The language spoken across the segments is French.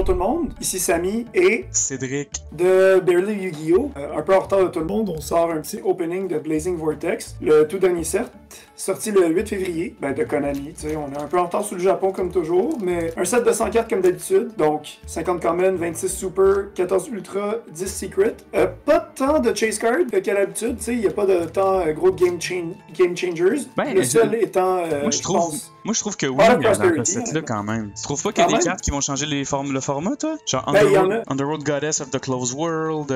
tout le monde, ici Samy et Cédric de Barely Yu-Gi-Oh! Un peu en retard de tout le monde, on sort un petit opening de Blazing Vortex, le tout dernier set, sorti le 8 février, de Konami, tu sais, on est un peu en retard sur le Japon comme toujours, mais un set de 100 cartes comme d'habitude, donc 50 common, 26 super, 14 ultra, 10 secret. Pas tant de chase card qu'à l'habitude, tu sais, il n'y a pas de tant gros game changers, le seul étant, moi, je trouve que oui, dans ce set-là, quand même. Tu trouves pas qu'il y a des cartes qui vont changer le format, toi? Genre Underworld Goddess of the Closed World,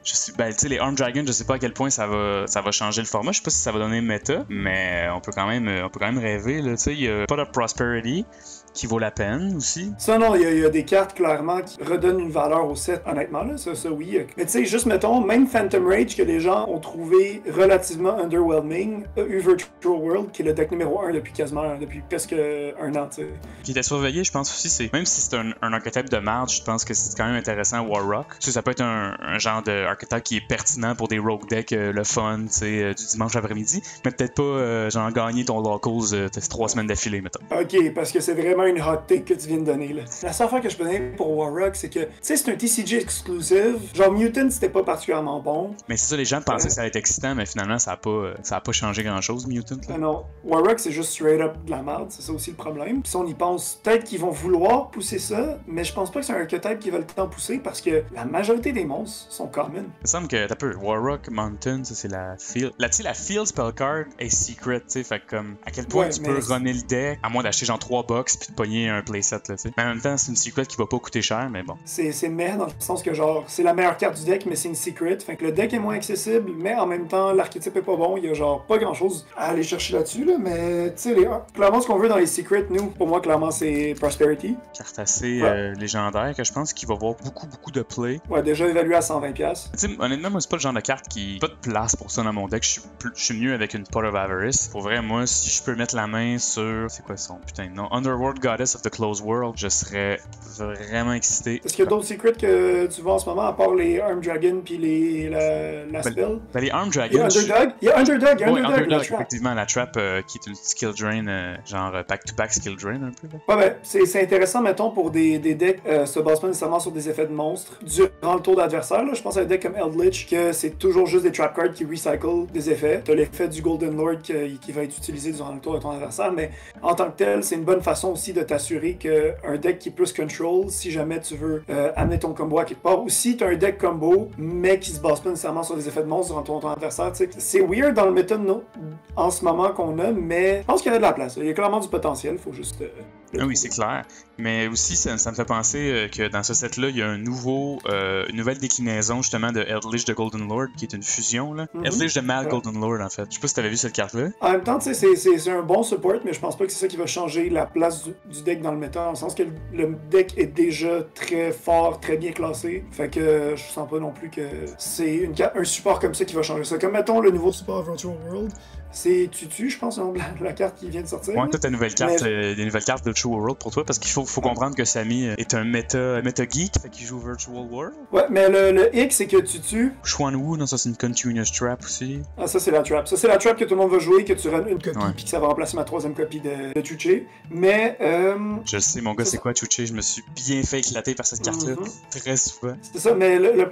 je sais, tu sais, les Armed Dragons, je sais pas à quel point ça va changer le format. Je sais pas si ça va donner méta, mais on peut quand même rêver, là. Tu sais, il y a Pot of Prosperity qui vaut la peine aussi. Ça, non, il y a des cartes clairement qui redonnent une valeur au set, honnêtement, là, ça oui. Mais tu sais, juste mettons, même Phantom Rage que les gens ont trouvé relativement underwhelming, a eu Virtual World, qui est le deck numéro 1 depuis presque un an, tu sais. Qui était surveillé, je pense aussi, c'est même si c'est un archétype de marge, je pense que c'est quand même intéressant Warrock. Ça peut être un genre d'archétype qui est pertinent pour des rogue decks, le fun, tu sais, du dimanche après-midi, mais peut-être pas genre gagner ton locals 3 semaines d'affilée, mettons. Ok, parce que c'est vraiment une hot take que tu viens de donner, là. La seule affaire que je peux donner pour Warrock, c'est que, tu sais, c'est un TCG exclusive. Genre, Mutant, c'était pas particulièrement bon. Mais c'est ça, les gens pensaient que ça allait être excitant, mais finalement, ça a pas changé grand-chose, Mutant, là. Non, Warrock, c'est juste straight up de la merde, c'est ça aussi le problème. Puis si on y pense, peut-être qu'ils vont vouloir pousser ça, mais je pense pas que c'est un archetype qui va le temps pousser, parce que la majorité des monstres sont common. Il me semble que, t'as peu, Warrock, Mountain, ça c'est la field. Là, tu sais, la field spell card est secret, tu sais, fait comme, à quel point tu peux runner le deck, à moins d'acheter genre 3 box puis de pogner un playset, là, tu sais. Mais en même temps, c'est une secret qui va pas coûter cher, mais bon. C'est mais dans le sens que, genre, c'est la meilleure carte du deck, mais c'est une secret, fait que le deck est moins accessible, mais en même temps, l'archétype est pas bon, il y a genre pas grand-chose à aller chercher là-dessus, là, mais tu sais, clairement, ce qu'on veut dans les secrets, nous, pour moi, clairement, c'est Prosperity. Carte assez légendaire, que je pense qu'il va avoir beaucoup de play. Ouais, déjà évalué à 120$. Tu sais, honnêtement, moi, c'est pas le genre de carte qui... Pas de place pour ça dans mon deck, je suis mieux avec une Pot of Avarice. Pour vrai, moi, si je peux mettre la main sur... C'est quoi son putain de nom? Underworld Goddess of the Closed World, je serais vraiment excité. Est-ce qu'il y a d'autres secrets que tu vois en ce moment, à part les Armed Dragons puis la spell? Les Armed Dragons... Il y a Underdog, effectivement, la trap qui est une skill drain, genre back-to-back skill drain un peu. Là. Ouais, c'est intéressant, mettons, pour des decks se basent pas nécessairement sur des effets de monstres durant le tour d'adversaire. Je pense à un deck comme Eldritch, que c'est toujours juste des trap cards qui recycle des effets. T'as l'effet du Golden Lord qui va être utilisé durant le tour de ton adversaire, mais en tant que tel, c'est une bonne façon aussi de t'assurer qu'un deck qui est plus control, si jamais tu veux amener ton combo à quelque part, ou si t'as un deck combo, mais qui se base pas nécessairement sur des effets de monstres durant ton adversaire, c'est weird dans le méta en ce moment qu'on a, mais je pense qu'il y a de la place. Il y a clairement du potentiel, faut juste... oui, c'est clair. Mais aussi, ça me fait penser que dans ce set-là, il y a une nouvelle déclinaison justement de Eldritch de Golden Lord, qui est une fusion. Là. Eldritch de Mal Golden Lord, en fait. Je sais pas si t'avais vu cette carte-là. En même temps, tu sais, c'est un bon support, mais je pense pas que c'est ça qui va changer la place du deck dans le méta, dans le sens que le deck est déjà très fort, très bien classé. Fait que je sens pas non plus que c'est un support comme ça qui va changer ça. Comme mettons le nouveau support Virtual World. C'est Tutu, je pense, la carte qui vient de sortir. Ouais, toi, ta nouvelle carte, des nouvelles cartes de Virtual World pour toi, parce qu'il faut comprendre que Samy est un méta geek, fait qu'il joue Virtual World. Ouais, mais le hic, c'est que Tutu... Xuanwu, non, ça c'est une Continuous Trap aussi. Ah, ça c'est la trap. Ça c'est la trap que tout le monde va jouer, que tu runs une copie, puis que ça va remplacer ma 3e copie de Chuché. Mais, je sais, mon gars, c'est quoi Chuché? Je me suis bien fait éclater par cette carte-là, très souvent. C'est ça, mais le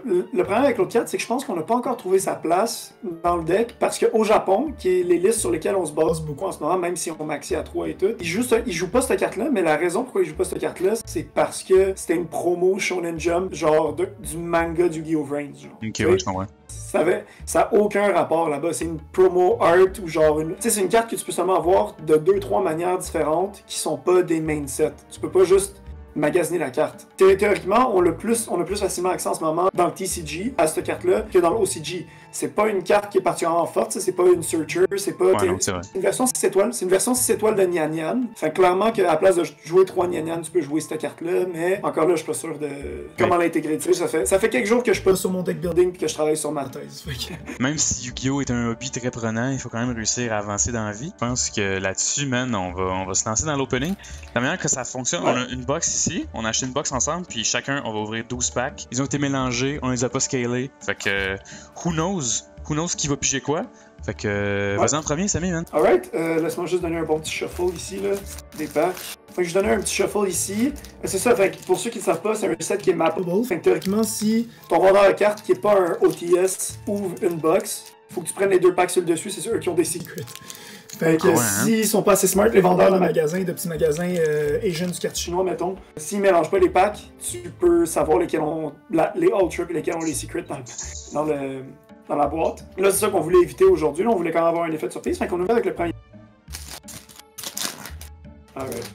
problème avec l'autre carte, c'est que je pense qu'on n'a pas encore trouvé sa place dans le deck, parce qu'au Japon, qui est les listes sur lesquelles on se base beaucoup en ce moment, même si on maxi à 3 et tout, il joue pas cette carte-là, mais la raison pourquoi il joue pas cette carte-là, c'est parce que c'était une promo Shonen Jump, genre du manga du Yu-Gi-Oh! Vrains, genre. Ok, ouais, je comprends. Ça a aucun rapport là-bas, c'est une promo art ou genre tu sais, c'est une carte que tu peux seulement avoir de 2-3 manières différentes qui sont pas des main sets. Tu peux pas juste magasiner la carte. Théoriquement, on a plus facilement accès en ce moment dans le TCG à cette carte-là que dans le OCG. C'est pas une carte qui est particulièrement forte, c'est pas une Searcher, c'est pas... Ouais, non, c'est vrai. Une version 6 étoiles, c'est une version 6 étoiles de Nian Nian. Fait que clairement qu'à la place de jouer 3 Nian Nian, tu peux jouer cette carte-là, mais encore là, je suis pas sûr de comment l'intégrer. Tu sais, ça fait quelques jours que je suis pas sur mon deck building et que je travaille sur ma thèse. Même si Yu-Gi-Oh! Est un hobby très prenant, il faut quand même réussir à avancer dans la vie. Je pense que là-dessus, man, on va se lancer dans l'opening. La manière que ça fonctionne, on a une box ici, on a acheté une box ensemble, puis chacun, on va ouvrir 12 packs. Ils ont été mélangés, on les a pas scalés. Fait que, who knows qui va piger quoi. Fait que, vas-y en premier, Samy, man. Alright, laisse-moi juste donner un bon petit shuffle ici, là, des packs. Fait que je donnais un petit shuffle ici. C'est ça, fait que pour ceux qui ne savent pas, c'est un set qui est mappable. Fait que théoriquement, si ton vendeur de cartes qui n'est pas un OTS ouvre une box, faut que tu prennes les 2 packs sur le dessus, c'est eux qui ont des secrets. Fait que s'ils sont pas assez smart, les vendeurs de magasins, de petits magasins Asian du quartier chinois, mettons, s'ils mélangent pas les packs, tu peux savoir lesquels ont les Ultra et lesquels ont les secrets dans la boîte. Là, c'est ça qu'on voulait éviter aujourd'hui. Là, on voulait quand même avoir un effet de surprise. Fait qu'on nous met avec le premier. Alright.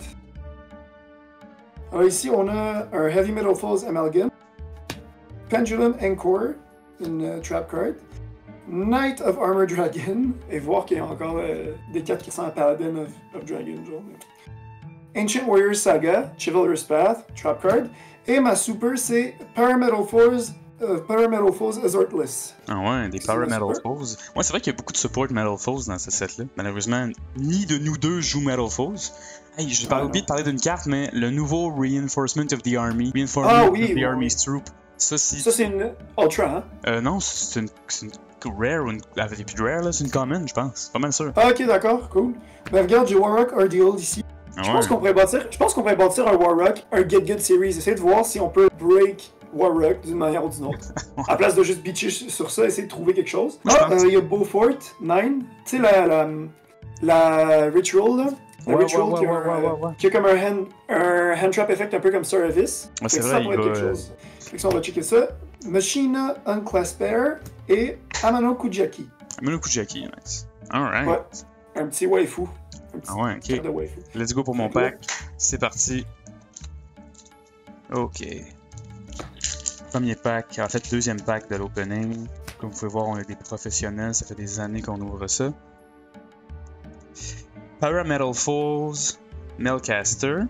Alors ici, on a un Heavy Metal Falls Amalgam, Pendulum Encore, une trap card, Knight of Armor Dragon, et voir qu'il y a encore des cartes qui sont à Paladin of Dragon, genre. Ancient Warriors Saga, Chivalrous Path, trap card, et ma super c'est Parametal Foes Azortless. Ah ouais, des Parametal Foes. Ouais, c'est vrai qu'il y a beaucoup de support Metal Foes dans ce set-là. Malheureusement, ni de nous deux joue Metal Foes. Hey, j'ai pas oublié de parler d'une carte, mais le nouveau Reinforcement of the Army. Reinforcement of the Army's Troop. Ça, c'est une Ultra, hein? Non, c'est une rare ou une. Avec plus de rare, là, c'est une common, je pense. Pas mal sûr. Ah, ok, d'accord, cool. Ben, regarde, j'ai Warrock Ordeal ici. Je pense qu'on pourrait bâtir un Warrock, un Get Good Series. Essayer de voir si on peut break Warrock d'une manière ou d'une autre. À place de juste bitcher sur ça, essayer de trouver quelque chose. Il y a Beaufort, 9. Tu sais, la Ritual, là. La Ritual qui a comme un hand trap effect un peu comme Service. Ouais, c'est vrai, ça pourrait être quelque chose. Fait que ça, on va checker ça. Machina Unclasper et Amano Kujaki. Amano Kujaki, nice. Alright. Ouais, un petit waifu. Ah ouais, ok. Let's go pour mon pack. C'est parti. Ok. Premier pack, en fait, deuxième pack de l'opening. Comme vous pouvez voir, on est des professionnels. Ça fait des années qu'on ouvre ça. Parametal Foes, Melcaster.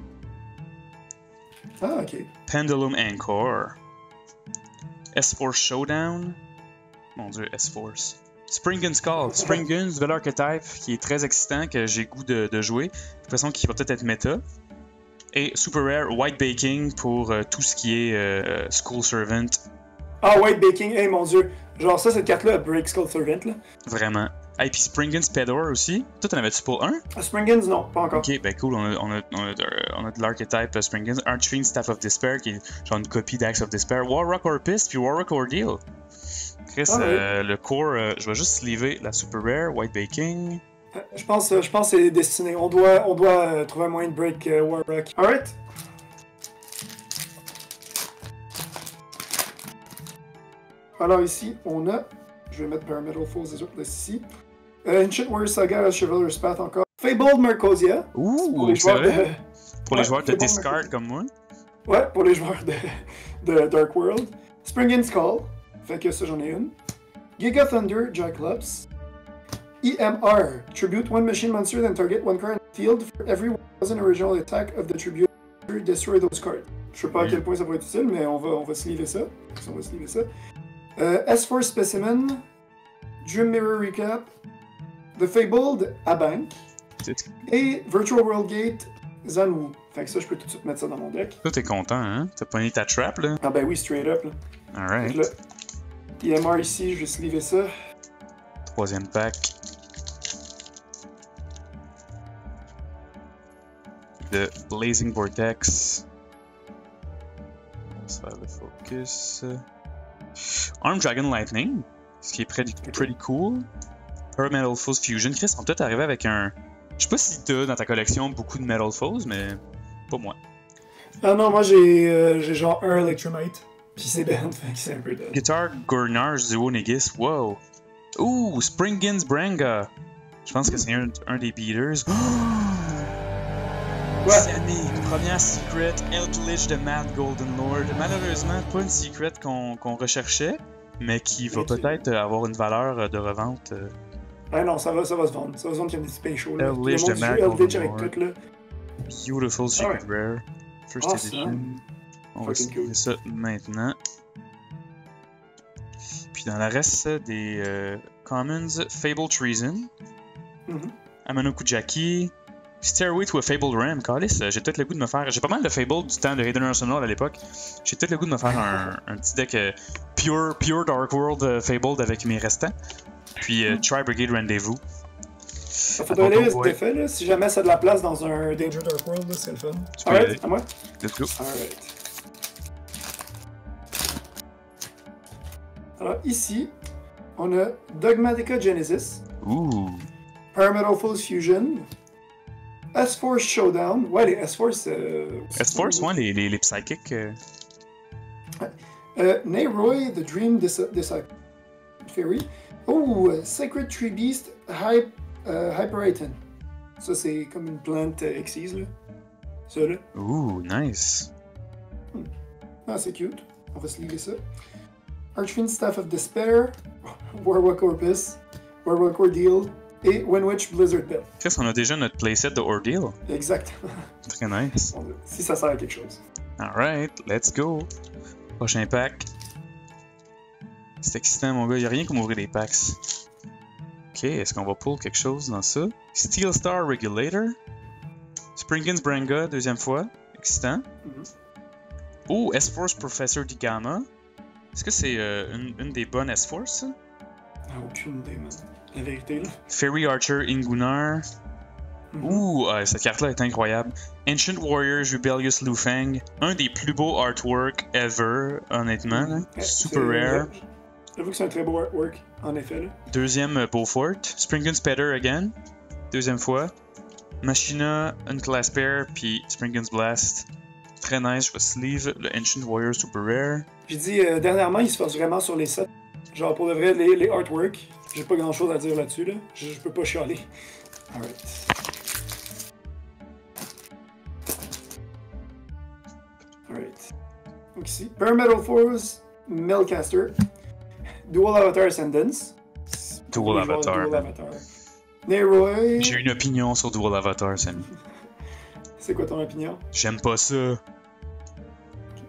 Ah, ok. Pendulum Encore. S-Force Showdown. Mon dieu, S-Force. Spring Skull. Spring nouvel archetype qui est très excitant, que j'ai goût de jouer. J'ai l'impression qu'il va peut-être être méta. Et Super Rare White Baking pour tout ce qui est Skull Servant. Ah, White Baking, hey mon dieu. Genre ça, cette carte-là, Break Skull Servant, là. Vraiment. Et puis Springens Pedor aussi. Toi, t'en avais-tu pour un? Springens, non, pas encore. Ok, ben cool, on a de l'archetype Springens. Archfiend Staff of Despair, qui est genre une copie d'Axe of Despair. Warrock Orpist, puis Warrock Ordeal. Chris, le core, je vais juste sleever la Super Rare, White Baking. Je pense que c'est destiné. On doit trouver un moyen de break Warrock. Alright. Alors ici, on a... Je vais mettre Parametal Foes ici. Ancient Warrior Saga, Chivalrous Path encore. Fabled Mercosia. Ouh, pour les joueurs pour les joueurs de discard comme moi. Ouais, pour les joueurs de Dark World. Spring Skull. Fait que ça, j'en ai une. Giga Thunder, Jaclops. EMR. Tribute one machine monster, then target one card in the field for every 1000 original attack of the tribute. Destroy those cards. Je sais pas à quel point ça va être utile, mais on va sleever ça. On va sleever ça. S4 Specimen. Dream Mirror Recap. The Fabled Abank. Et Virtual World Gate Zanwu. Fait que ça, je peux tout de suite mettre ça dans mon deck. Toi, t'es content, hein? T'as pogné ta trap, là? Ah ben oui, straight up, là. Alright. Là, EMR ici, je vais sleever ça. Troisième pack. De Blazing Vortex. On va se faire le focus. Arm Dragon Lightning, ce qui est pretty cool. Parametal Foes Fusion. Chris, on peut peut-être arriver avec un... Je sais pas si t'as dans ta collection beaucoup de Metal Foes, mais pas moi. Ah non, moi j'ai genre un Electromite. Puis c'est Ben, fait que c'est un peu de... Guitar Gornage Duo Negis, wow. Ouh, Springens Branga. Je pense que c'est un des beaters. Sammy, première secret, Eldritch de Mad Golden Lord. Malheureusement, pas une secret qu'on recherchait, mais qui va peut-être avoir une valeur de revente. Ah non, ça va se vendre. Ça va se vendre comme des spéciaux. Eldritch de Mad Golden Lord. Avec tout, là. Beautiful Secret Rare. First Edition. On va essayer ça maintenant. Puis dans le reste des Commons, Fabled Treason. Amano Kujaki. Stairway to a Fabled Ram. Calice, j'ai peut-être le goût de me faire... J'ai pas mal de Fabled du temps de Raiden Arsenal à l'époque. J'ai peut-être le goût de me faire un petit deck pure Dark World Fabled avec mes restants. Puis Tri-Brigade Rendezvous. Fait faudrait lire cet effet, là. Si jamais ça a de la place dans un Danger Dark World, c'est le fun. Alright, à moi. Let's go. Alright. Alors, ici, on a Dogmatica Genesis. Ouh. Parametal Fusion. S-Force Showdown. Ouais, les S-Force. S-Force, ouais, les psychics. Neyroy, The Dream Disciple Fairy. Oh, Sacred Tree Beast, Hyperiton. Ça, c'est comme une plante exquise, là. Ça, là. Ouh, nice. Ah, c'est cute. On va se lire ça. Archfiend Staff of Despair, Warwick Corpus, Warwick Ordeal, et Windwitch Blizzard Bell. Qu'est-ce qu'on a déjà notre playset de Ordeal? Exactement. Très nice. Si ça sert à quelque chose. Alright, let's go. Prochain pack. C'est excitant, mon gars. Y'a rien comme ouvrir les packs. Ok, est-ce qu'on va pull quelque chose dans ça? Steel Star Regulator. Springens Branga, deuxième fois. Excitant. Oh, S-Force Professor Digama. Est-ce que c'est une des bonnes S-Force, ça? Aucune idée, man. La vérité, là. Fairy Archer Ingunar. Ouh, cette carte-là est incroyable. Ancient Warriors Rebellious Lufang. Un des plus beaux artworks ever, honnêtement. Super rare. J'avoue que c'est un très beau artwork, en effet. Là. Deuxième Beaufort. Springens Petter again. Deuxième fois. Machina, Unclass Pair, puis Springens Blast. Très nice, je vais sleeve le Ancient Warrior Super Rare. J'ai dit, dernièrement, il se force vraiment sur les sets. Genre, pour de vrai, les artworks. J'ai pas grand chose à dire là-dessus, là. Je peux pas chialer. Alright. Alright. Donc ici, Parametal Force, Melcaster, Dual Avatar Ascendance. Dual Avatar. Neyroy. J'ai une opinion sur Dual Avatar, Sammy. C'est quoi ton opinion? J'aime pas ça.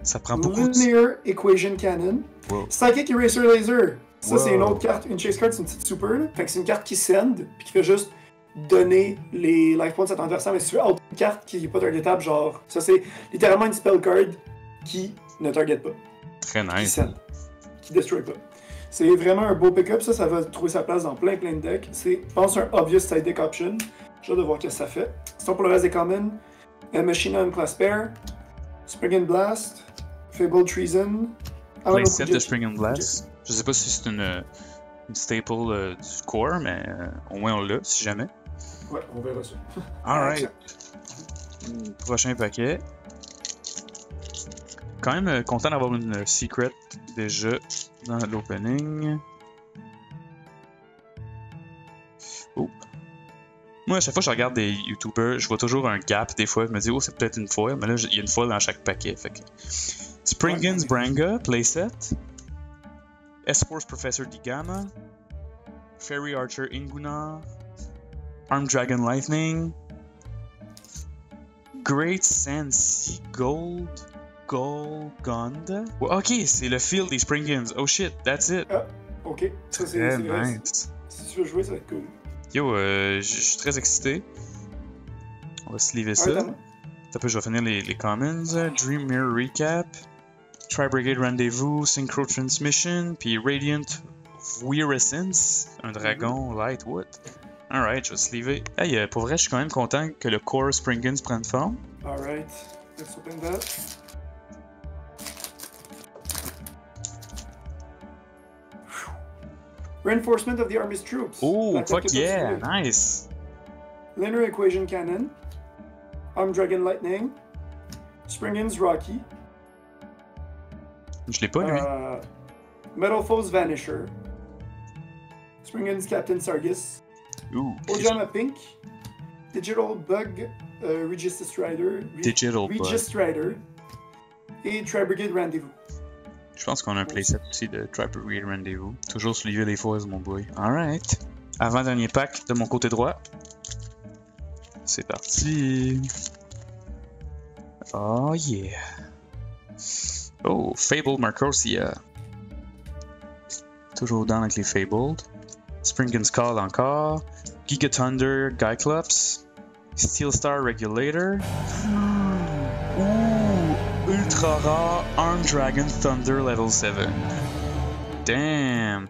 Ça prend beaucoup de... Linear Equation Cannon. Wow. Psychic Eraser Laser. Ça, c'est une autre carte. Une chase card, c'est une petite super. Là. Fait que c'est une carte qui send, puis qui fait juste donner les life points à ton adversaire. Mais si tu veux autre une carte qui n'est pas targetable, genre. Ça, c'est littéralement une spell card qui ne target pas. Très nice. Qui send. Qui destroy pas. C'est vraiment un beau pick-up. Ça va trouver sa place dans plein de decks. C'est, je pense, un obvious side deck option. J'ai hâte de voir ce que ça fait. Sinon, pour le reste des commons, Machina Unclass Pair, Spring and Blast, Fable Treason. Playset de Spring and Blast. Je sais pas si c'est une staple du core, mais au moins on l'a, si jamais. Ouais, on verra ça. Alright. Prochain paquet. Quand même content d'avoir une secret déjà dans l'opening. Oh. Moi, à chaque fois que je regarde des YouTubers, je vois toujours un gap des fois. Je me dis, oh, c'est peut-être une foil, mais là, il y a une foil dans chaque paquet. Fait que... Springens Branga, playset. S-Force Professor Digama. Fairy Archer Inguna. Armed Dragon Lightning. Great Sensi Gold. Golgonda. Ok, c'est le field des Springens. Oh shit, that's it. Ah, ok. Ça, c'est nice. Si tu veux jouer, ça va être cool. Yo, je suis très excité. On va sleever ça. Je vais finir les commons. Dream Mirror Recap. Tri-Brigade Rendezvous, Synchro Transmission, puis Radiant Virescence, un dragon Lightwood. Alright, je vais sleever. Hey, pour vrai, je suis quand même content que le core Springens prenne forme. Alright, let's open that. Reinforcement of the Army's troops. Oh, fuck yeah, nice. Linear Equation Cannon. Armed Dragon Lightning. Springens Rocky. Je l'ai pas, lui. Metal Foes Vanisher. Springens Captain Sargis. Ooh. Ojama Pink. Digital Bug Regis Strider. Regis Strider. Et Tri-Brigade Rendezvous. Je pense qu'on a un playset aussi de Tri-Brigade Rendezvous. Toujours suivi les foils, mon boy. Alright. Avant-dernier pack de mon côté droit. C'est parti. Oh yeah. Oh, Fable Marcosia. Toujours down avec les Fabled. Springens Call encore. Giga Thunder Gyclops. Steel Star Regulator. Ooh, ultra rare Armed Dragon Thunder Level 7. Damn.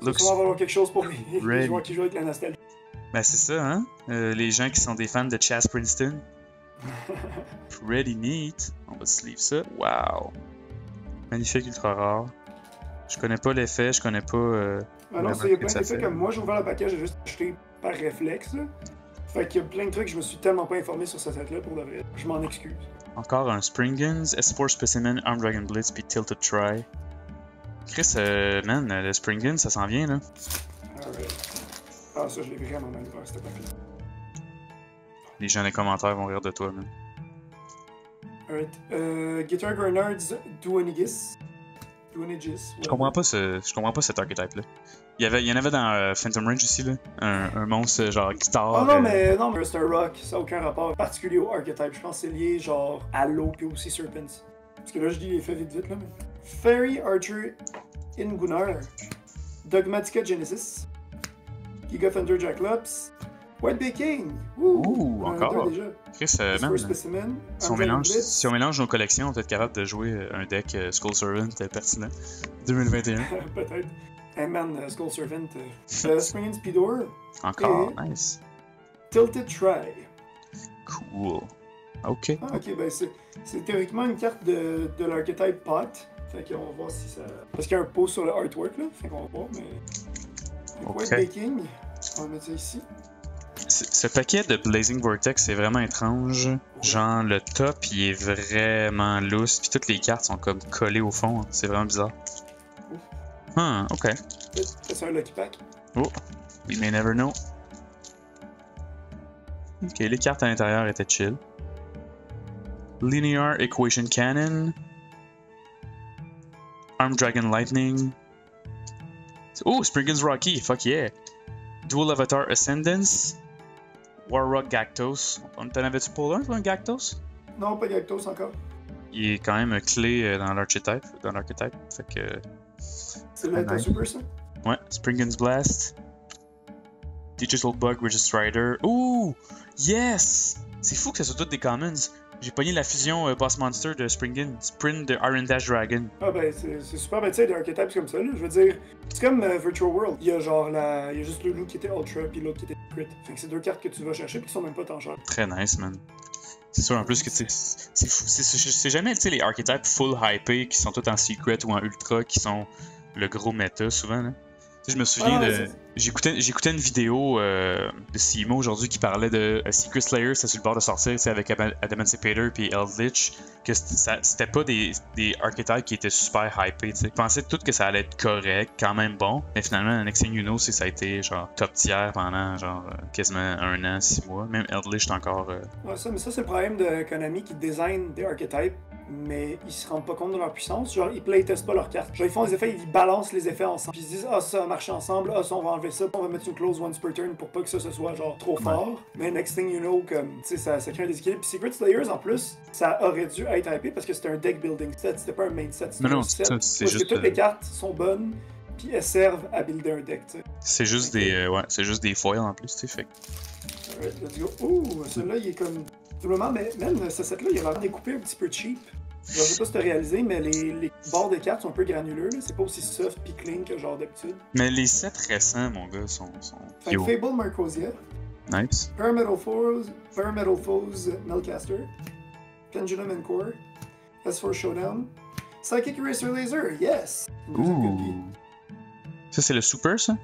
Looks... Ça va avoir quelque chose pour les joueurs qui jouent avec la nostalgie. Ben c'est ça, hein? Les gens qui sont des fans de Chas Princeton. Pretty neat. On va sleeve ça. Wow. Magnifique, ultra rare. Je connais pas l'effet, je connais pas... Ah non, il y a plein d'effets comme moi, j'ai ouvert le paquet, j'ai juste acheté par réflexe. Là. Fait qu'il y a plein de trucs, je me suis tellement pas informé sur ce set-là pour de vrai. Je m'en excuse. Encore un Springans, S4 Specimen, Arm Dragon Blitz, puis Tilted Try. Chris, man, le Springans, ça s'en vient, là. Ah, ça, je l'ai vraiment mal ouvert, c'était pas fait. Les gens dans les commentaires vont rire de toi, man. Alright. Guitar Grenards Duonigis. Je comprends pas cet archetype-là. Il y en avait dans Phantom Range aussi, là. Un monstre genre guitare. Oh non, mais c'est un rock, ça n'a aucun rapport particulier au archetype. Je pense que c'est lié genre à l'eau puis aussi Serpents. Parce que là, je dis les faits vite là. Mais... Fairy Archer Ingunar. Dogmatica Genesis. Giga Thunder Jacklops. White Bay King. Ouh, encore. Déjà. Chris, man. Si on mélange nos collections, on peut être capable de jouer un deck Skull Servant pertinent. 2021. Peut-être. Hey man, Skull Servant. Springing Speedor. Encore, nice. Tilted Try. Cool. Ok. Ah, ok, ben c'est théoriquement une carte de l'archetype Pot. Fait qu'on va voir si ça. Parce qu'il y a un post sur le artwork là. Fait qu'on va voir, mais. White Baking. On va mettre ça ici. Ce paquet de Blazing Vortex, c'est vraiment étrange. Genre, le top, il est vraiment loose, puis toutes les cartes sont comme collées au fond. C'est vraiment bizarre. Ok. C'est un Lucky Pack. Oh, we may never know. Ok, les cartes à l'intérieur étaient chill. Linear Equation Cannon. Arm Dragon Lightning. Oh, Springans Rocky, fuck yeah. Dual Avatar Ascendance. Warrock Gactos. T'en avais-tu pour un Gactos? Non, pas Gactos encore. Il est quand même clé dans l'archetype. Fait que. C'est le super ça? Ouais, Springans Blast. Digital Bug Registrider. Ouh! Yes! C'est fou que ça soit toutes des commons. J'ai pogné la fusion Boss Monster de Springans, Sprint de Iron Dash Dragon. Ah ben c'est super, ben tu sais, des archetypes comme ça là, je veux dire, c'est comme Virtual World. Il y a genre il y a juste le loup qui était Ultra puis l'autre qui était Crit. Fait que c'est deux cartes que tu vas chercher puis qui sont même pas tant chères. Très nice, man. C'est sûr en plus que c'est fou. C'est jamais, tu sais, les archetypes full hypés qui sont tous en secret ou en ultra qui sont le gros méta souvent là. Tu sais, je me souviens j'écoutais une vidéo de Simo aujourd'hui qui parlait de Secret Slayer, c'était sur le bord de sortir, tu sais, avec Adamantipator puis Eldritch, que c'était pas des archetypes qui étaient super hypés, tu sais. Je pensais tout que ça allait être correct, quand même bon, mais finalement, Next Thing You Know, ça a été genre top tier pendant genre quasiment 1 an, 6 mois. Même Eldritch est encore... Ouais, mais ça c'est le problème de Konami qui design des archetypes, mais ils se rendent pas compte de leur puissance. Genre, ils playtestent pas leurs cartes. Genre, ils font des effets, ils balancent les effets ensemble. Puis ils se disent, ah, ça marche ensemble, ah, ça, on va enlever ça, on va mettre une close once per turn pour pas que ça se soit genre trop fort. Mais next thing you know, comme, tu sais, ça crée un déséquilibre. Puis Secret Slayers, en plus, ça aurait dû être hypé parce que c'était un deck building set, c'était pas un main set. C'était un set c'est juste. Parce que toutes les cartes sont bonnes, puis elles servent à builder un deck, tu sais. C'est juste c'est juste des foils en plus, tu sais, fait. Alright, let's go. Ouh, celui-là, il est comme. Doublement, mais même ce set-là, il a l'air découpé un petit peu cheap. Je sais pas si t'as réalisé, mais les bords des cartes sont un peu granuleux. C'est pas aussi soft pis clean que genre d'habitude. Mais les sets récents, mon gars, sont Fable Marcosia. Nice. Parametal Foes Melcaster. Pendulum Encore. S4 Showdown. Psychic Eraser Laser, yes! Ouh. Ça, c'est le super, ça?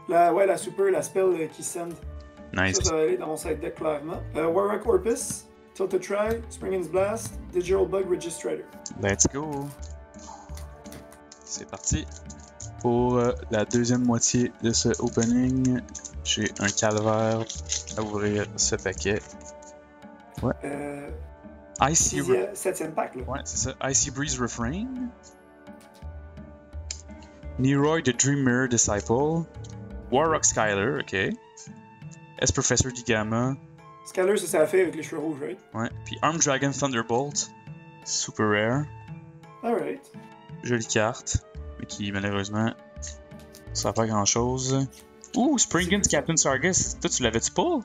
La super, la spell qui send. Nice. Ça va aller dans mon side deck clairement. Warrock Orpus. Tilted Try, Springans Blast, Digital Bug Registrator. Let's go! C'est parti! Pour la deuxième moitié de ce opening, j'ai un calvaire à ouvrir ce paquet. Ouais. Icy... 7e pack, là. Ouais, c'est ça. Icy Breeze Refrain. Neroid the Dream Mirror Disciple. Warrock Skyler, ok. S-Professor Digama. Skyler, c'est ça fait avec les cheveux rouges, right? Ouais. Puis Arm Dragon Thunderbolt. Super rare. Alright. Jolie carte. Mais qui, malheureusement, ça fait pas grand chose. Ouh, Springans Captain Sargus. Toi, tu l'avais-tu pas?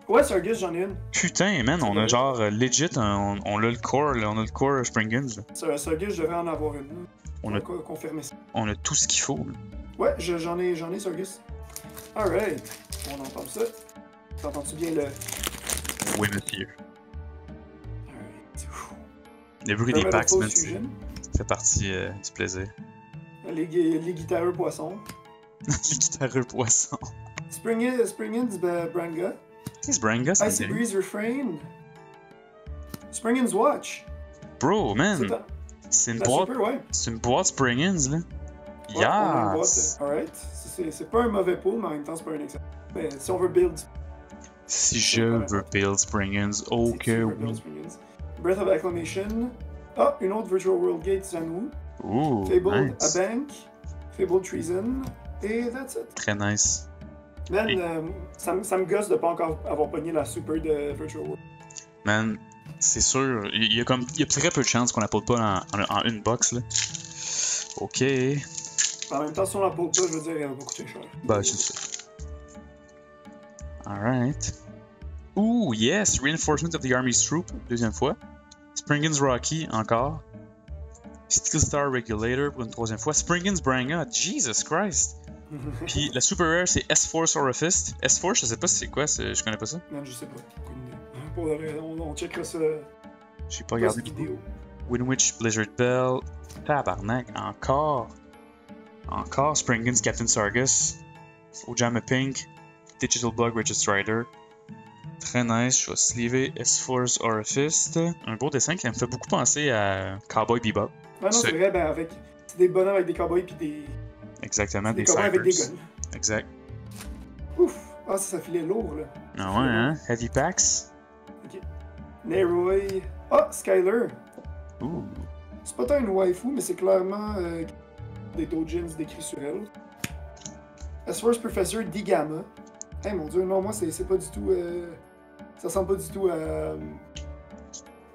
Ouais, Sargus, j'en ai une. Putain, man, on a genre legit, on a le core, là, on a le core Springans. Sargus, je devrais en avoir une. On a confirmer ça. On a tout ce qu'il faut. Là. Ouais, j'en ai Sargus. Alright. On entend ça. T'entends-tu bien le... Oui, monsieur. Alright. Le bruit des packs, man, ça fait partie du plaisir. Les guitareux poissons. Les guitareux poissons. Springin's Branga. Qu'est-ce Branga, ça Icy Breeze Refrain. Springin's Watch. Bro, man. C'est une boîte. Ouais. C'est une boîte Springin's, là. Ouais, yes! Alright. C'est pas un mauvais pool, mais en même temps, c'est pas un excellent. Mais si on veut build. Si je veux build Springin's, ok, si oui. Breath of Acclamation. Ah, une autre Virtual World Gate Zanwu. Ooh, Fabled nice. A Bank. Fabled Treason. Et that's it. Très nice. Man, ça me gosse de pas encore avoir pogné la super de Virtual World. Man, c'est sûr, il y a très peu de chances qu'on la pull pas en une box, là. Ok. En même temps, si on la pull pas, je veux dire, elle va pas coûter cher. Bah, c'est ça. Alright. Ooh, yes! Reinforcement of the Army's Troop, deuxième fois. Springin's Rocky, encore. Steel Star Regulator pour une troisième fois. Springin's Branga, Jesus Christ! Puis la super rare, c'est S-Force Orifice. S-Force, je sais pas si c'est quoi, je connais pas ça. Non, je sais pas. Pour la vrai, on checkera ça. J'ai pas regardé vidéo. Winwich Blizzard Bell. Tabarnak, encore. Encore Springin's Captain Sargus. Ojama Pink. Digital Bug Richard Rider. Très nice, je vais sleever S-Force Orifice. Un beau dessin qui me fait beaucoup penser à Cowboy Bebop. Ah non, c'est vrai, ben avec. C'est des bonhommes avec des cowboys pis des. Exactement, des cowboys avec des guns. Exact. Ouf! Ah, ça filait lourd là. Ah ouais, hein? Heavy Packs. Ok. Neroy. Ah, Skyler. Ouh. C'est pas tant une waifu, mais c'est clairement des doujins décrits sur elle. S-Force Professor D-Gamma. Hey mon dieu, non, moi c'est pas du tout. Ça ressemble pas du tout à.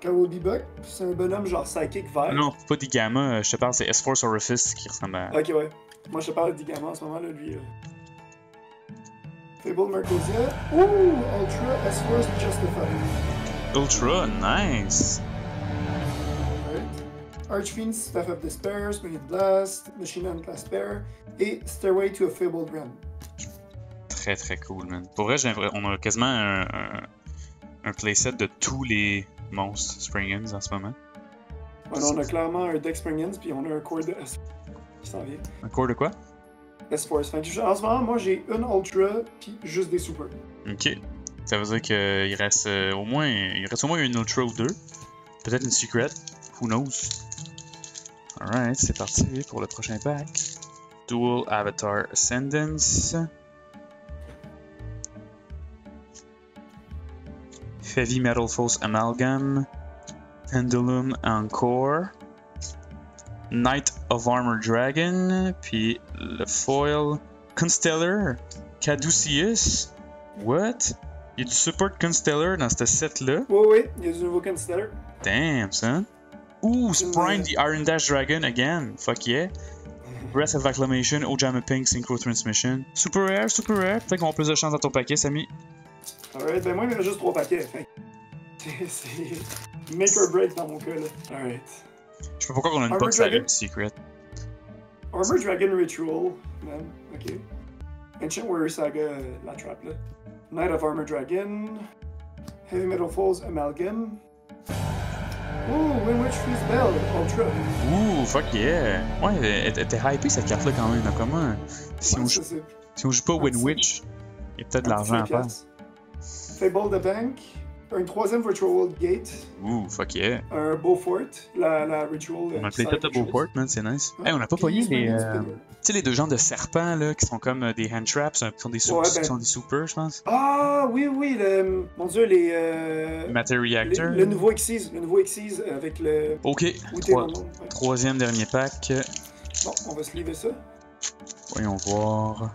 Cowboy Bebop. C'est un bonhomme genre psychic vert. Non, pas D-Gamma, je te parle, c'est S-Force Orifice qui ressemble à. Ok, ouais. Moi je te parle de D-Gamma en ce moment là, lui. Fable Mercosia. Ouh! Ultra S-Force Justified. Ultra, nice! Archfiend's Staff of Despair, Spirit Blast, Machine and Clasper, et Stairway to a Fabled Realm. Très très cool, man. Pour vrai, on a quasiment un playset de tous les monstres Springin's en ce moment. Ouais, on a clairement un deck Springin's, puis on a un core de S qui s'en vient. Un core de quoi? S-Force. En ce moment, moi j'ai une Ultra, puis juste des Super. Ok. Ça veut dire qu'il reste au moins une Ultra ou deux. Peut-être une Secret. Who knows? Alright, c'est parti pour le prochain pack. Dual Avatar Ascendance. Heavy Metal False Amalgam. Pendulum Encore. Knight of Armor Dragon. Puis le foil. Constellar. Caduceus. What? Il y a du support Constellar dans ce set-là? Oui, il y a du nouveau Constellar. Damn, son. Ooh, Sprine the Iron Dash Dragon again. Fuck yeah. Breath of Acclamation, Ojama Pink, Synchro Transmission. Super rare. Peut-être qu'on a plus de chance dans ton paquet, Samy. Alright, ben moi il me reste juste 3 paquets. C'est make or break dans mon cas là. Alright. Je sais pas pourquoi on a une box avec Secret. Armor Dragon Ritual, man. Ok. Ancient Warrior Saga, la trap là. Knight of Armor Dragon. Heavy Metal Falls Amalgam. Ooh, Winwich Freeze Bell, Ultra. Ooh, fuck yeah. Ouais, elle était hypée cette carte-là quand même. Comment? Si on joue pas Winwich, il y a peut-être de l'argent à faire. Fable the Bank. Un troisième Virtual World Gate. Ooh, fuck yeah. Un Beaufort, la Ritual. On a playé peut-être Beaufort, man, c'est nice. Hey, on a pas pogné les. Tu sais, les deux genres de serpents, là, qui sont comme des hand traps, qui sont des, sont des super, je pense. Ah, oui, mon dieu, les. Matter Reactor. Le nouveau Xyz avec le. Ok. Troisième dernier pack. Bon, on va se livrer ça. Voyons voir.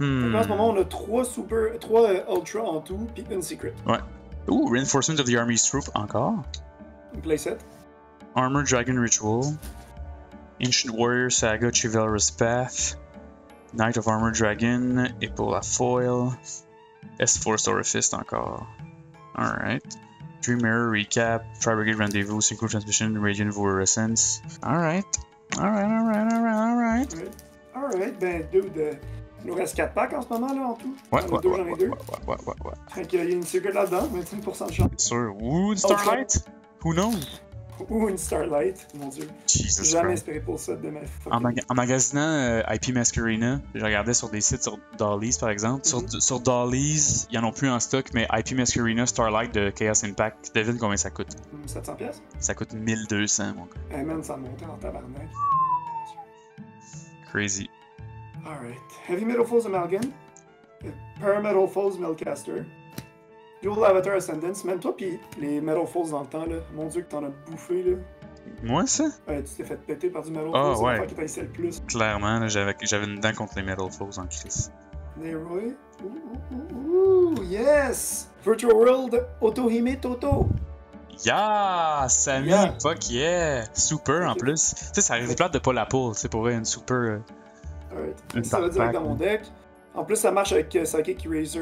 En ce moment, on a 3 Ultra en tout, puis une Secret. Ouais. Ooh, Reinforcement of the Army's Troop, encore. Playset. Armor Dragon Ritual. Ancient Warrior Saga Chivalrous Path. Knight of Armor Dragon. Et pour la foil. S-Force Orifice encore. Alright. Dream Mirror Recap. Tri Brigade Rendezvous. Synchro Transmission. Radiant Fluorescence. Alright, ben dude. Il nous reste 4 packs en ce moment, là, en tout. Ouais, j'en ai 2, j'en ai 2. Ouais. Fait qu'il y a une secret là-dedans, 25% de chance. C'est sûr. Ou une Starlight? Who knows? Ou une Starlight, mon dieu. Jesus Jamais Christ. espéré pour ça de ma En magasinant IP Masquerina, je regardais sur des sites sur Dolly's par exemple. Sur Dolly's, ils en ont plus en stock, mais IP Masquerina Starlight de Chaos Impact, devine combien ça coûte? 700$? Ça coûte 1200, mon gars. Hey man, ça montait en tabarnak. Crazy. Alright. Heavy Metal Foes Amalgam. Parametal Foes Melcaster. Dual Avatar Ascendance. Même toi pis les Metal Foes dans le temps, là. Mon dieu que t'en as bouffé, là. Moi, ça? Ouais, tu t'es fait péter par du Metal Foes. Ah, ouais. C'est qui t'haïssait le plus. Clairement, là, j'avais une dent contre les Metal Foes en crise. Leroy. Ouh, yes! Virtual World Otohime Toto. Yeah! Sammy, Yeah. fuck yeah! Super en plus. Tu sais, ça arrive plate de pas la pull, c'est pour vrai, une super. Alright. Ça va direct dans mon deck. En plus, ça marche avec Psychic Eraser.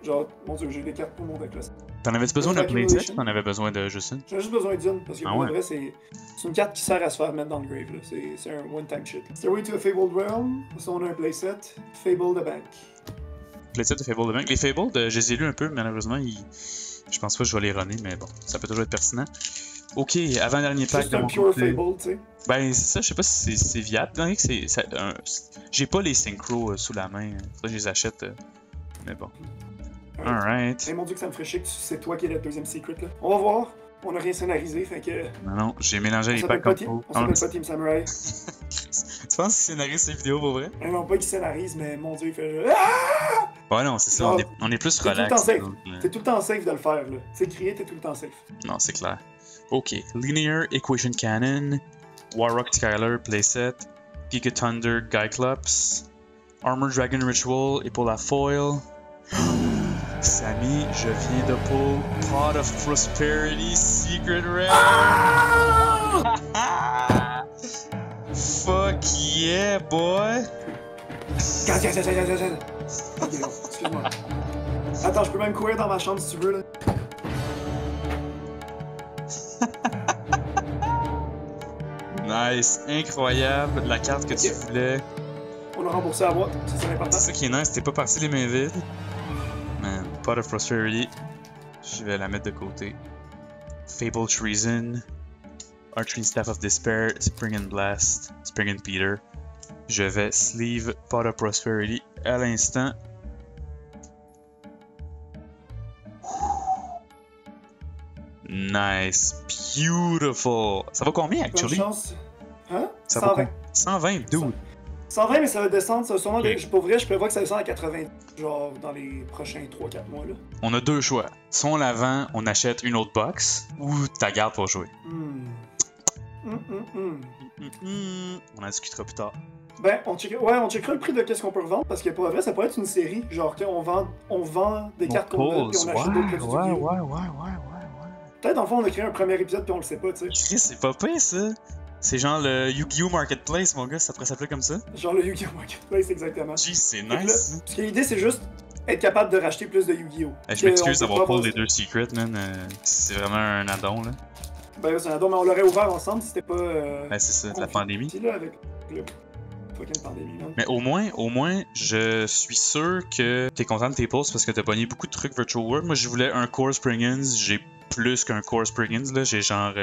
Genre, mon dieu, j'ai des cartes pour mon deck là. T'en avais-tu besoin d'un playset? T'en avais besoin de juste une? J'en ai juste besoin d'une, parce que Ah pour ouais. vrai, c'est une carte qui sert à se faire mettre dans le grave. Là. C'est un one-time shit. Stairway to a Fabled Realm, ça on a un playset. Fable the Bank. Playset de Fable de Bank. Les Fabled, je les ai lus un peu, malheureusement, je pense pas que je vais les runner, mais bon, ça peut toujours être pertinent. Ok, avant-dernier pack Juste de un mon pure côté. Fable, tu sais. Ben, c'est ça, je sais pas si c'est viable. Non, j'ai pas les synchros sous la main. Ça, je les achète. Mais bon. Alright. Et mon dieu que ça me ferait chier que c'est toi qui es le deuxième secret là. On va voir. On a rien scénarisé, fait que. Non, j'ai mélangé les s'appelle packs pas comme on s'appelle pas Team Samurai. Tu penses qu'il scénarise ces vidéos pour vrai? Non, pas qu'il scénarise, mais mon dieu, il fait. Ah! Ouais, non, c'est ça, Non, on est plus T'es tout le relax. temps safe. donc, T'es tout le temps safe de le faire là. Tu sais, crier, t'es tout le temps safe. Non, c'est clair. Ok, Linear Equation Cannon, Warrock Skyler Playset, Giga Thunder Gyclops, Armor Dragon Ritual et pour la foil. Sammy, je viens de pull Pot of Prosperity Secret Rare. Fuck yeah, boy! Gaz. Ok, bon, excuse-moi. Attends, je peux même courir dans ma chambre si tu veux là. Nice, incroyable, la carte que tu voulais. On a remboursé à boîte, c'est important. C'est ça qui est nice, t'es pas parti les mains vides. Man, Pot of Prosperity, je vais la mettre de côté. Fable Treason, Archery Staff of Despair, Spring and Blast, Spring and Peter. Je vais sleeve Pot of Prosperity à l'instant. Nice, beautiful. Ça va combien Bonne actually? chance. Hein? Ça 120. va 120, dude. 120, mais ça va descendre, ça va sûrement. Ok. Pour vrai, je prévois que ça descende à 80, genre dans les prochains 3-4 mois là. On a deux choix. Soit on la vend, on achète une autre box, ou ta garde pour jouer. On en discutera plus tard. Ben, on checkera le prix de qu'est-ce qu'on peut revendre, parce que pour vrai, ça pourrait être une série. Genre, on vend des cartes qu'on a, puis on achète d'autres produits. Ouais. Peut-être, dans le fond, on a créé un premier épisode, puis on le sait pas, tu sais. Chris, c'est pas pire ça. C'est genre le Yu-Gi-Oh! Marketplace, mon gars, ça pourrait s'appeler comme ça. Genre le Yu-Gi-Oh! Marketplace, exactement. Jeez, c'est Fait que là, nice. parce que l'idée, c'est juste être capable de racheter plus de Yu-Gi-Oh! Je m'excuse Que on peut d'avoir pas pas les avoir- deux secrets, man. C'est vraiment un addon, là. Ben, c'est un don, mais on l'aurait ouvert ensemble si c'était pas. Ben, c'est ça, la pandémie. C'est là, avec le fucking pandémie, là. Mais au moins, je suis sûr que t'es content de tes posts parce que t'as pogné beaucoup de trucs Virtual World. Moi, je voulais un Core Springans, j'ai plus qu'un Core Springans, là. J'ai genre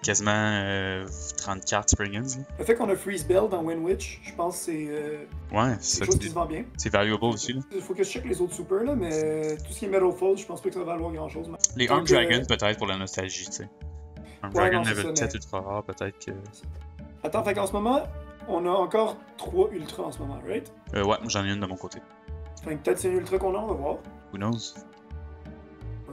quasiment 30 cartes Springans, là. Le fait qu'on a Freeze Bell dans Winwich, je pense que c'est Ouais, c'est quelque chose qui se vend bien. c'est valuable aussi, là. Il faut que je check les autres super, là, mais tout ce qui est Metal Falls, je pense pas que ça va valoir grand chose. Les Arm Dragon, peut-être pour la nostalgie, tu sais. Arm Ouais, Dragon non, c'est level ça, 7 ultra rare, peut-être que. Attends, fait qu'en ce moment, on a encore 3 Ultra en ce moment, right? Ouais, moi j'en ai une de mon côté. Fait que peut-être c'est une Ultra qu'on a, on va voir. Who knows?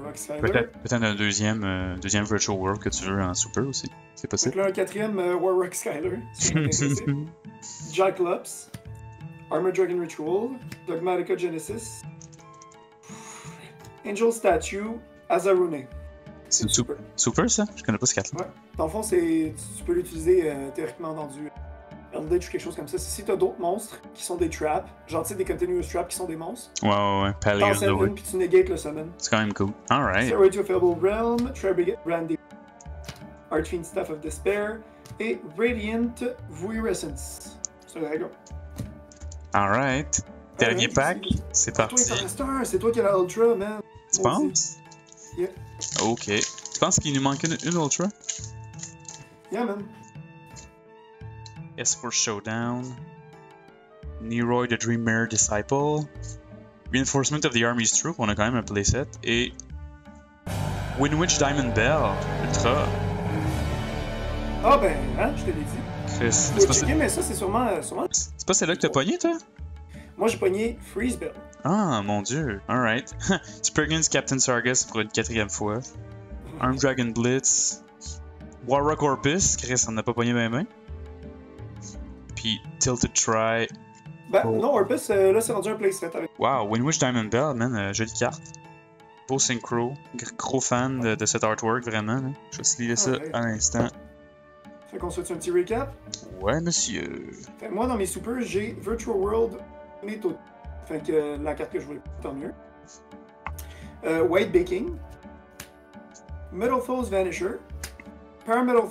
Rock Skyler. Peut-être un deuxième Virtual World que tu veux en Super aussi. C'est Fait possible. que là, un quatrième Warrock Skyler. si vous êtes intéressé. Gyclops. Armor Dragon Ritual. Dogmatica Genesis. Angel Statue. Azarune. C'est super ça? Je connais pas ce carte-là. Ouais. Dans le fond, tu peux l'utiliser théoriquement dans du Eldritch ou quelque chose comme ça. Si t'as d'autres monstres qui sont des traps, genre tu sais, des continuous traps qui sont des monstres, Ouais. t'en Palion sends de une puis tu negates le summon. C'est quand même cool. Alright. Stairway to a Fable Realm, Brandy, Archfiend Staff of Despair et Radiant Vuirescence. C'est un dragon. Alright. Dernier pack, c'est parti. C'est toi qui as la Ultra, man. Tu penses? Yeah. Ok. Tu penses qu'il nous manque une Ultra? Yeah, man. S4 Showdown. Neroy the Dreamer Disciple. Reinforcement of the Army's Troop, on a quand même un playset. Et Winwich Diamond Bell, Ultra. Ah ben, hein, je te l'ai dit. Chris, c'est pas checker, mais ça, c'est sûrement... C'est pas celle-là que t'as pogné, toi? Moi, j'ai pogné Freeze Bell. Ah, mon dieu. Alright. Spriggan's Captain Sargas pour une 4e fois. Arm Dragon Blitz. Warrock Orpus, Chris, on n'a pas pogné même. Puis Tilted Try. Ben, non, Orpus, là, c'est rendu un playset avec. Wow, Winwich Diamond Bell, man, jolie carte. Beau synchro. Gros fan de cet artwork, vraiment. Là. Je vais se lire ça à l'instant. Fait qu'on se fait un petit recap? Ouais, monsieur. Fait que moi, dans mes supers, j'ai Virtual World Meto. Fait que la carte que je voulais, tant mieux. White Baking. Metal Foes Vanisher. Parametal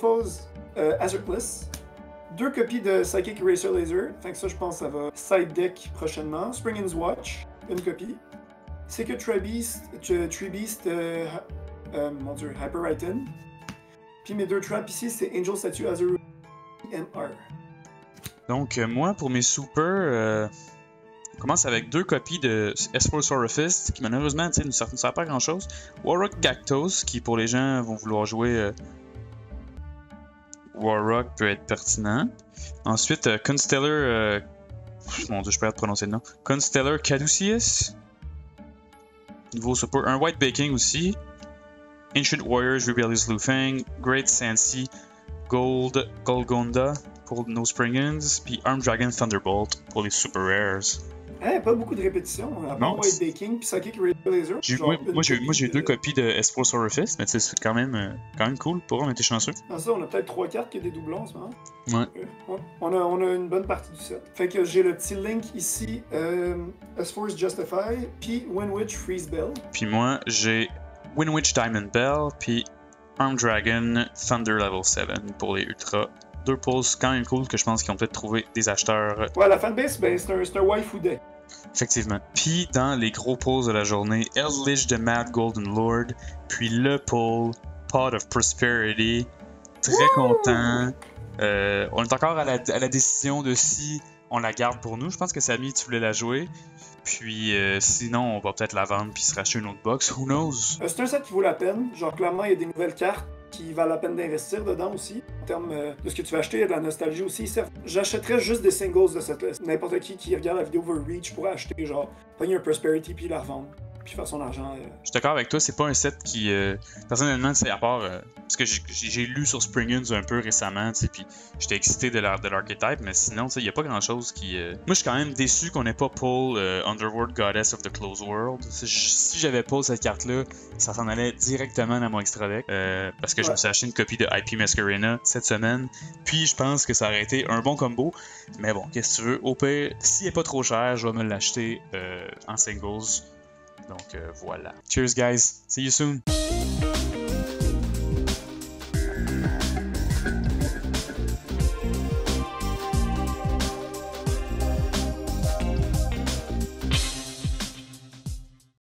Azurtless. 2 copies de Psychic Eraser Laser. Fait que ça, je pense que ça va side deck prochainement. Spriggan's Watch. Une copie. Secret Treebeast. Mon dieu, Hyperwrighten. Puis mes 2 traps ici, c'est Angel Statue Azure MR. Donc, moi, pour mes super, on commence avec 2 copies de S4 Sorafist, qui malheureusement, ne sert pas à grand chose. Warrock Gactos, qui pour les gens vont vouloir jouer Warrock, peut être pertinent. Ensuite, Constellar. Mon dieu, je peux pas prononcer le nom. Constellar Caduceus. Nouveau support. Un White Baking aussi. Ancient Warriors, Rebellious Lufang, Great Sansi, Gold Golgonda pour nos Spriggan's, puis Arm Dragon Thunderbolt pour les Super Rares. Pas beaucoup de répétitions. Non, White Baking puis Psychic Laser. Moi, j'ai 2 copies de S4 Sorafist, mais c'est quand même cool. Pour eux, on était chanceux. Ah, ça, on a peut-être 3 cartes qui ont des doublons en ce moment. Ouais. On a une bonne partie du set. Fait que j'ai le petit link ici, S4's Justify, puis Winwich Freeze Bell. Puis moi, j'ai Winwich Diamond Bell, puis Arm Dragon Thunder Level 7 pour les Ultra. 2 pulls quand même cool que je pense qu'ils ont peut-être trouvé des acheteurs. Ouais, la fanbase, ben, c'est un waifu deck. Effectivement. Puis dans les gros pulls de la journée, Eldritch the Mad Golden Lord, puis le pull Pot of Prosperity. Très content. On est encore à la décision de si on la garde pour nous. Je pense que Samy, tu voulais la jouer. Puis sinon, on va peut-être la vendre puis se racheter une autre box. Who knows? C'est un set qui vaut la peine. Genre, clairement, il y a des nouvelles cartes qui valent la peine d'investir dedans aussi. En termes de ce que tu vas acheter, il y a de la nostalgie aussi. Certes, j'achèterais juste des singles de cette liste. N'importe qui regarde la vidéo Overreach pourrait acheter, genre, pogner un Prosperity puis la revendre. Puis faire son argent. Je suis d'accord avec toi, c'est pas un set qui. Personnellement, c'est à part. Parce que j'ai lu sur Spriggan's un peu récemment, tu sais, puis j'étais excité de l'archetype, mais sinon, tu sais, il y a pas grand chose qui. Moi, je suis quand même déçu qu'on ait pas pull Underworld Goddess of the Closed World. Si j'avais pull cette carte-là, ça s'en allait directement dans mon extra deck. Parce que je me suis acheté une copie de IP Masquerena cette semaine. Puis je pense que ça aurait été un bon combo. Mais bon, qu'est-ce que tu veux? Au pire, s'il est pas trop cher, je vais me l'acheter en singles. Donc voilà. Cheers guys. See you soon.